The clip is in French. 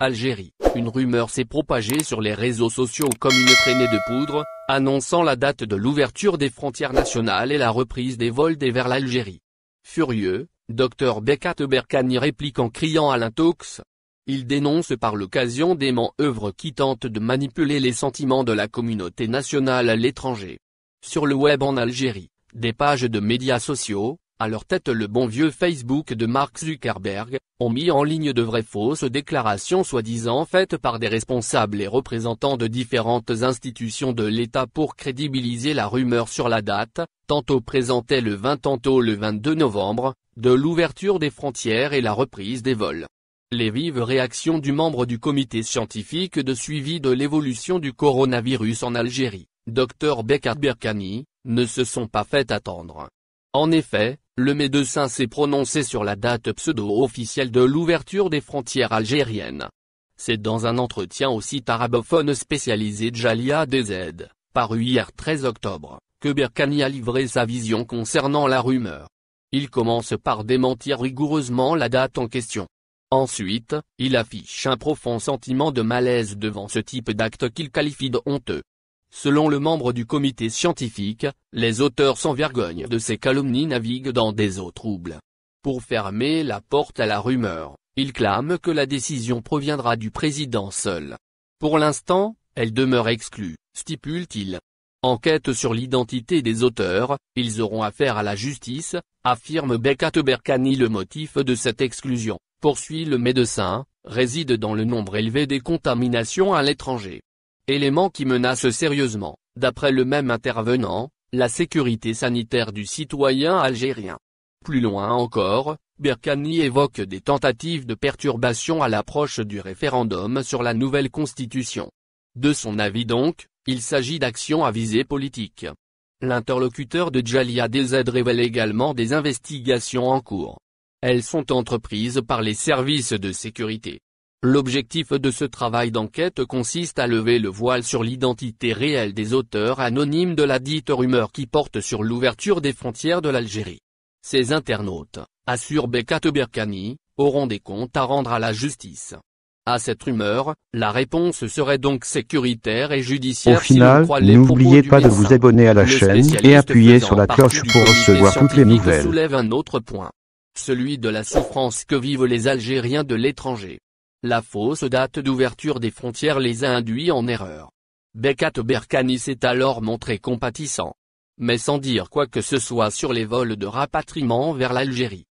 Algérie. Une rumeur s'est propagée sur les réseaux sociaux comme une traînée de poudre, annonçant la date de l'ouverture des frontières nationales et la reprise des vols vers l'Algérie. Furieux, Dr Bekat Berkani réplique en criant à l'intox. Il dénonce par l'occasion des manœuvres qui tentent de manipuler les sentiments de la communauté nationale à l'étranger. Sur le web en Algérie, des pages de médias sociaux, à leur tête le bon vieux Facebook de Mark Zuckerberg, ont mis en ligne de vraies fausses déclarations soi-disant faites par des responsables et représentants de différentes institutions de l'État pour crédibiliser la rumeur sur la date, tantôt présentée le 20 tantôt le 22 novembre, de l'ouverture des frontières et la reprise des vols. Les vives réactions du membre du comité scientifique de suivi de l'évolution du coronavirus en Algérie, Dr Bekat Berkani, ne se sont pas fait attendre. En effet, le médecin s'est prononcé sur la date pseudo-officielle de l'ouverture des frontières algériennes. C'est dans un entretien au site arabophone spécialisé Djalia DZ, paru hier 13 octobre, que Berkani a livré sa vision concernant la rumeur. Il commence par démentir rigoureusement la date en question. Ensuite, il affiche un profond sentiment de malaise devant ce type d'acte qu'il qualifie de honteux. Selon le membre du comité scientifique, les auteurs sans vergogne de ces calomnies naviguent dans des eaux troubles. Pour fermer la porte à la rumeur, il clame que la décision proviendra du président seul. Pour l'instant, elle demeure exclue, stipule-t-il. Enquête sur l'identité des auteurs, ils auront affaire à la justice, affirme Bekat Berkani. Le motif de cette exclusion, poursuit le médecin, réside dans le nombre élevé des contaminations à l'étranger. Élément qui menace sérieusement, d'après le même intervenant, la sécurité sanitaire du citoyen algérien. Plus loin encore, Berkani évoque des tentatives de perturbation à l'approche du référendum sur la nouvelle constitution. De son avis donc, il s'agit d'actions à visée politique. L'interlocuteur de Djalia DZ révèle également des investigations en cours. Elles sont entreprises par les services de sécurité. L'objectif de ce travail d'enquête consiste à lever le voile sur l'identité réelle des auteurs anonymes de la dite rumeur qui porte sur l'ouverture des frontières de l'Algérie. Ces internautes, assure Bekat Berkani, auront des comptes à rendre à la justice. À cette rumeur, la réponse serait donc sécuritaire et judiciaire. Au final, n'oubliez pas de vous abonner à la chaîne et appuyer sur la cloche pour recevoir toutes les nouvelles. Soulève un autre point. Celui de la souffrance que vivent les Algériens de l'étranger. La fausse date d'ouverture des frontières les a induits en erreur. Bekat Berkani s'est alors montré compatissant. Mais sans dire quoi que ce soit sur les vols de rapatriement vers l'Algérie.